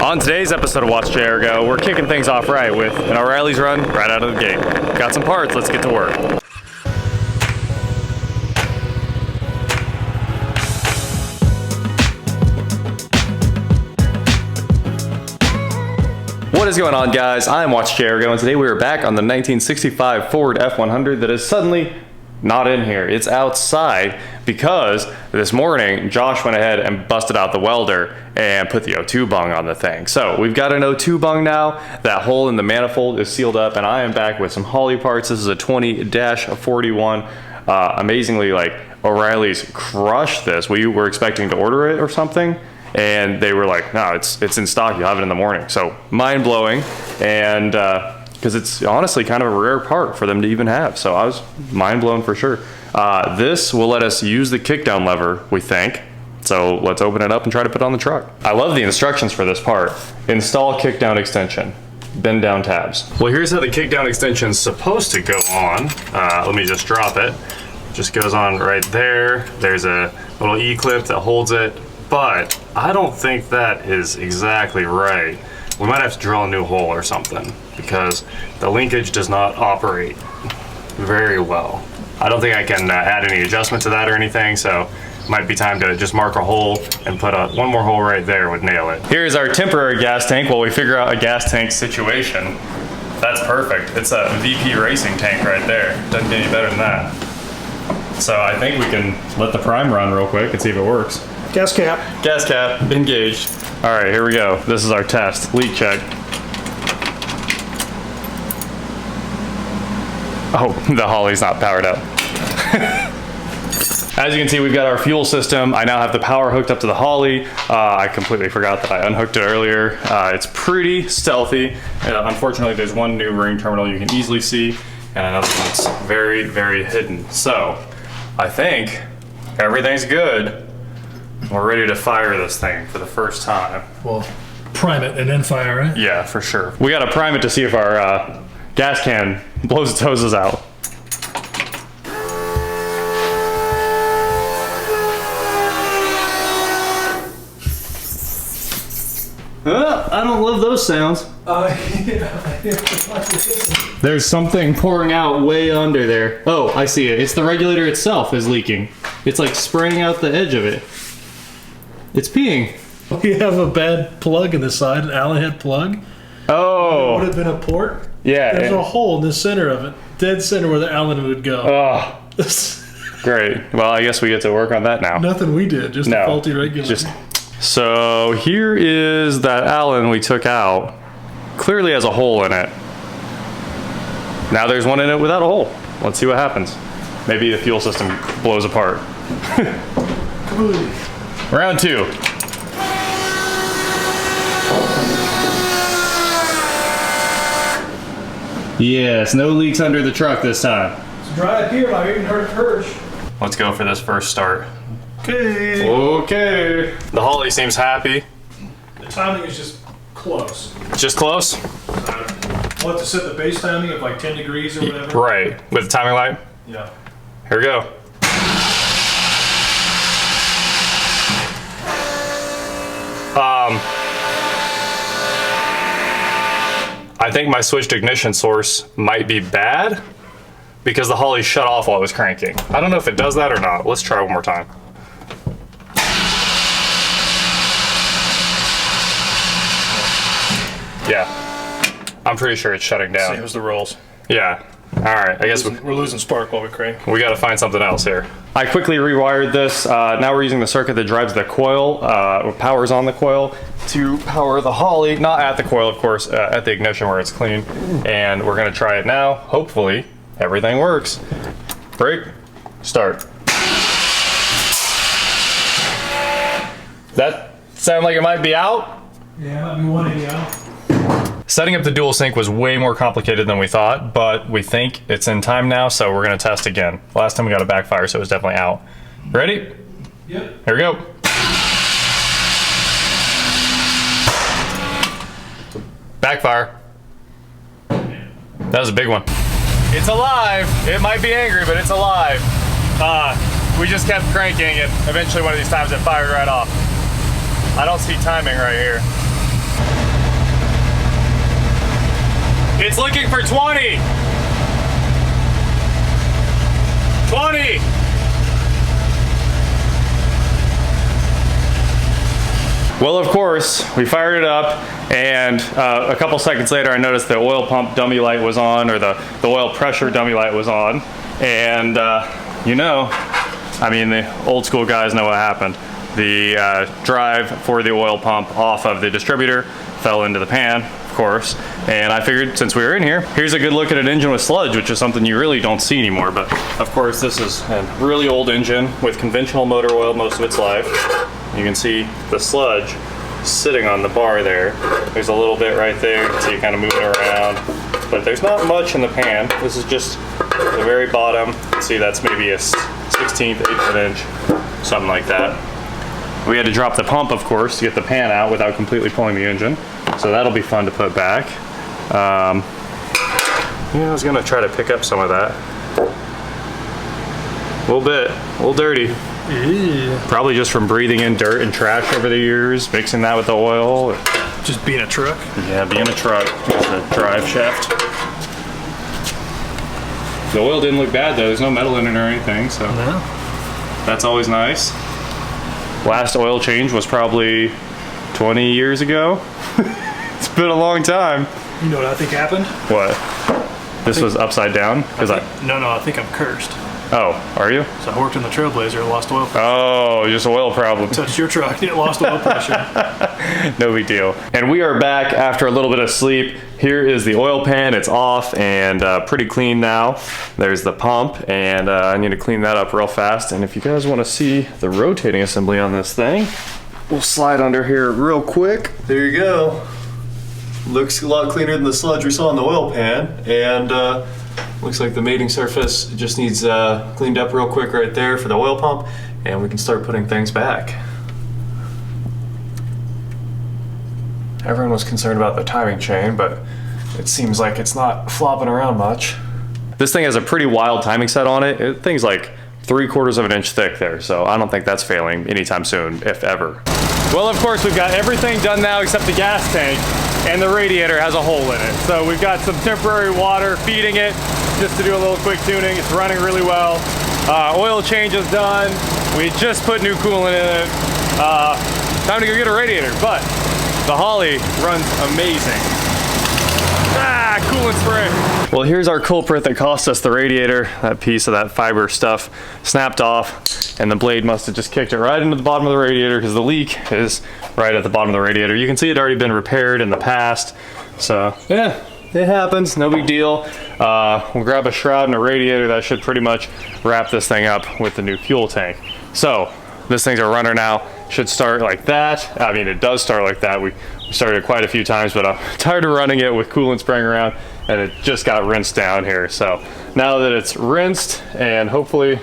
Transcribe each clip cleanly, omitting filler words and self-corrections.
On today's episode of Watch JR Go, we're kicking things off right with an O'Reilly's run right out of the gate. Got some parts, let's get to work. What is going on, guys? I'm Watch JR Go, and today we are back on the 1965 Ford F100 that is suddenly not in here. It's outside because this morning Josh went ahead and busted out the welder and put the O2 bung on the thing. So we've got an O2 bung now. That hole in the manifold is sealed up, and I am back with some Holley parts. This is a 20-41. Amazingly, like, O'Reilly's crushed this. We were expecting to order it or something, and they were like, no, it's in stock, you'll have it in the morning. So mind-blowing, and because it's honestly kind of a rare part for them to even have. So I was mind-blown for sure. This will let us use the kickdown lever, we think. So let's open it up and try to put it on the truck. I love the instructions for this part. Install kickdown extension. Bend down tabs. Well, here's how the kickdown extension is supposed to go on. Let me just drop it. Just goes on right there. There's a little E-clip that holds it, but I don't think that is exactly right. We might have to drill a new hole or something because the linkage does not operate very well. I don't think I can add any adjustment to that or anything, so it might be time to just mark a hole and put one more hole right there would nail it. Here's our temporary gas tank while we figure out a gas tank situation. That's perfect. It's a VP racing tank right there. Doesn't get any better than that. So I think we can let the prime run real quick and see if it works. Gas cap. Gas cap engaged. All right, here we go. This is our test. Leak check. Oh, the Holley's not powered up. As you can see, we've got our fuel system. I now have the power hooked up to the Holley. I completely forgot that I unhooked it earlier. It's pretty stealthy. Unfortunately, there's one new ring terminal you can easily see, and another one that's very, very hidden. So I think everything's good. We're ready to fire this thing for the first time. Well, prime it and then fire it. Yeah, for sure. We gotta prime it to see if our gas can blows its hoses out. I don't love those sounds. Yeah. There's something pouring out way under there. Oh, I see it. It's the regulator itself is leaking. It's like spraying out the edge of it. It's peeing. We have a bad plug in the side, an Allen head plug. Oh. It would have been a port. Yeah. There's a hole in the center of it. Dead center where the Allen would go. Oh. Great. Well, I guess we get to work on that now. Nothing we did, just a faulty regulator. So here is that Allen we took out. Clearly has a hole in it. Now there's one in it without a hole. Let's see what happens. Maybe the fuel system blows apart. Round two. Yes, no leaks under the truck this time. It's dry up here, I even heard it purge. Let's go for this first start. Okay. Okay. The Holley seems happy. The timing is just close. Just close? We'll have to set the base timing of like 10 degrees or whatever. Right. With the timing light? Yeah. Here we go. I think my switched ignition source might be bad because the Holley shut off while I was cranking. I don't know if it does that or not. Let's try one more time. Yeah, I'm pretty sure it's shutting down. Same as the rolls. Yeah. All right, I guess We're losing spark while we crank. we got to find something else here. I quickly rewired this. Now we're using the circuit that drives the coil, or powers on the coil, to power the Holley. Not at the coil, of course, at the ignition where it's clean. And we're going to try it now. Hopefully, everything works. Brake, start. That sound like it might be out? Yeah, might be 180 out. Setting up the dual sync was way more complicated than we thought, but we think it's in time now, so we're gonna test again. Last time we got a backfire, so it was definitely out. Ready? Yep. Here we go. Backfire. That was a big one. It's alive. It might be angry, but it's alive. We just kept cranking, and eventually one of these times it fired right off. I don't see timing right here. It's looking for 20. 20. Well, of course, we fired it up, and a couple seconds later I noticed the oil pump dummy light was on, or the oil pressure dummy light was on, and you know, I mean, the old school guys know what happened. The drive for the oil pump off of the distributor fell into the pan, of course, and I figured since we were in here, here's a good look at an engine with sludge, which is something you really don't see anymore. But of course, this is a really old engine with conventional motor oil most of its life. You can see the sludge sitting on the bar there. There's a little bit right there, so you kind of move it around, but there's not much in the pan. This is just the very bottom. See, that's maybe a 16th, 8th of an inch, something like that. We had to drop the pump, of course, to get the pan out without completely pulling the engine, so that'll be fun to put back. Yeah, I was gonna try to pick up some of that. A little bit, a little dirty. Ew. Probably just from breathing in dirt and trash over the years, mixing that with the oil. Just being a truck? Yeah, being a truck. There's the drive shaft. The oil didn't look bad though, there's no metal in it or anything, so No. That's always nice. Last oil change was probably 20 years ago. It's been a long time. You know what I think happened? What? This was upside down? No, I think I'm cursed. Oh, are you? So I worked in the Trailblazer and lost oil pressure. Oh, just oil problem. Touched your truck, it lost oil pressure. No big deal. And we are back after a little bit of sleep. Here is the oil pan. It's off and pretty clean now. There's the pump, and I need to clean that up real fast. And if you guys want to see the rotating assembly on this thing, we'll slide under here real quick. There you go. Looks a lot cleaner than the sludge we saw in the oil pan, and looks like the mating surface just needs cleaned up real quick right there for the oil pump, and we can start putting things back. Everyone was concerned about the timing chain, but it seems like it's not flopping around much. This thing has a pretty wild timing set on it. It thing's like 3/4 of an inch thick there, so I don't think that's failing anytime soon, if ever. Well, of course, we've got everything done now except the gas tank, and the radiator has a hole in it. So we've got some temporary water feeding it just to do a little quick tuning. It's running really well. Oil change is done. We just put new coolant in it. Time to go get a radiator, but the Holley runs amazing. Coolant spray. Well, here's our culprit that cost us the radiator. That piece of that fiber stuff snapped off, and the blade must have just kicked it right into the bottom of the radiator because the leak is right at the bottom of the radiator. You can see it already been repaired in the past. So yeah, it happens, no big deal. We'll grab a shroud and a radiator. That should pretty much wrap this thing up with the new fuel tank. So this thing's a runner now. Should start like that. I mean, it does start like that. We started it quite a few times, but I'm tired of running it with coolant spraying around, and it just got rinsed down here. So now that it's rinsed, and hopefully,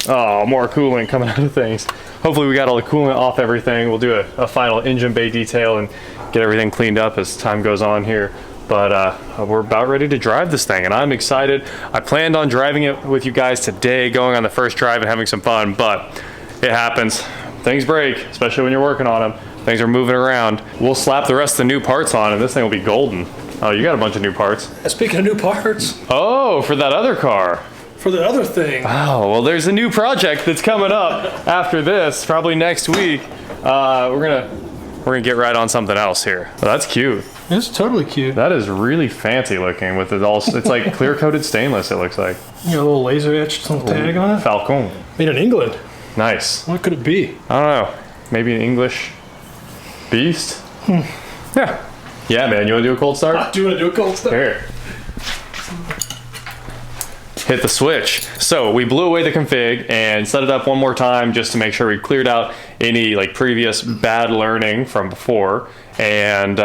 oh, more coolant coming out of things. Hopefully we got all the coolant off everything. We'll do a final engine bay detail and get everything cleaned up as time goes on here. But we're about ready to drive this thing, and I'm excited. I planned on driving it with you guys today, going on the first drive and having some fun, but it happens. Things break, especially when you're working on them. Things are moving around. We'll slap the rest of the new parts on, and this thing will be golden. Oh, you got a bunch of new parts. Speaking of new parts. Oh, for that other car. For the other thing. Oh, well, there's a new project that's coming up after this, probably next week. We're gonna get right on something else here. Well, that's cute. It's totally cute. That is really fancy looking with it all. It's like clear coated stainless, it looks like. You got a little laser etched little tag on it. Falcon. Made in England. Nice. What could it be? I don't know. Maybe an English beast? Yeah. Yeah, man. You want to do a cold start? Do you want to do a cold start? Here. Hit the switch. So we blew away the config and set it up one more time just to make sure we cleared out any like previous bad learning from before. And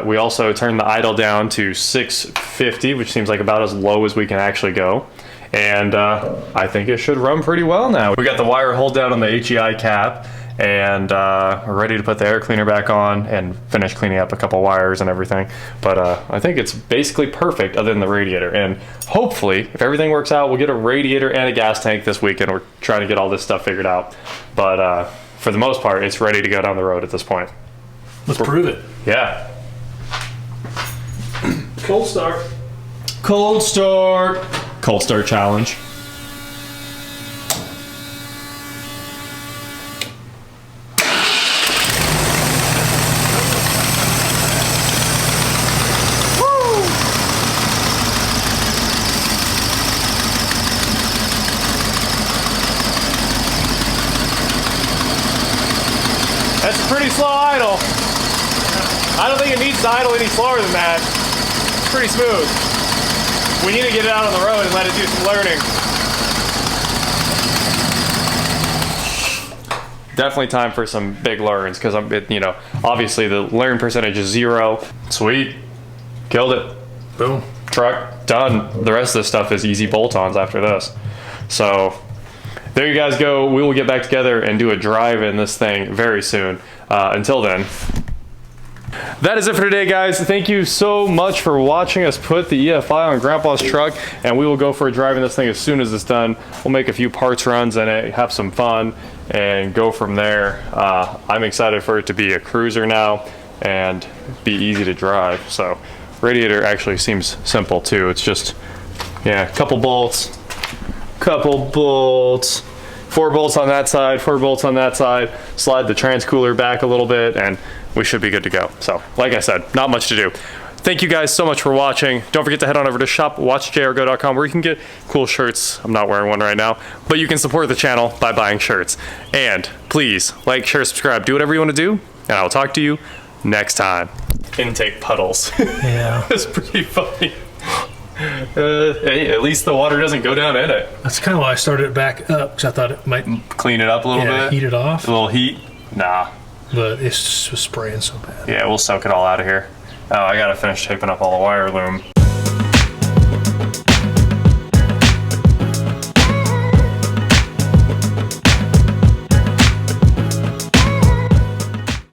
we also turned the idle down to 650, which seems like about as low as we can actually go. And I think it should run pretty well now. We got the wire hold down on the HEI cap, and we're ready to put the air cleaner back on and finish cleaning up a couple wires and everything. But I think it's basically perfect other than the radiator. And hopefully, if everything works out, we'll get a radiator and a gas tank this weekend. We're trying to get all this stuff figured out. But for the most part, it's ready to go down the road at this point. Let's prove it. Yeah. Cold start. Cold start. Cold start challenge. That's a pretty slow idle. I don't think it needs to idle any slower than that. It's pretty smooth. We need to get it out on the road and let it do some learning. Definitely time for some big learns because obviously the learn percentage is 0. Sweet. Killed it. Boom. Truck. Done. The rest of this stuff is easy bolt-ons after this. So there you guys go. We will get back together and do a drive in this thing very soon. Until then, that is it for today, guys. Thank you so much for watching us put the EFI on Grandpa's truck, and we will go for a drive in this thing as soon as it's done. We'll make a few parts runs in it, have some fun, and go from there. I'm excited for it to be a cruiser now and be easy to drive. So radiator actually seems simple too. It's just, yeah, a couple bolts, 4 bolts on that side, 4 bolts on that side, slide the transcooler back a little bit, and we should be good to go. So, like I said, not much to do. Thank you guys so much for watching. Don't forget to head on over to shop.watchjrgo.com where you can get cool shirts. I'm not wearing one right now, but you can support the channel by buying shirts. And please, like, share, subscribe, do whatever you want to do, and I will talk to you next time. Intake puddles. Yeah. That's pretty funny. Hey, at least the water doesn't go down in it. That's kind of why I started it back up, because I thought it might Clean it up a little bit. heat it off. A little heat. Nah. But it's just spraying so bad. Yeah, we'll soak it all out of here. Oh, I gotta finish taping up all the wire loom.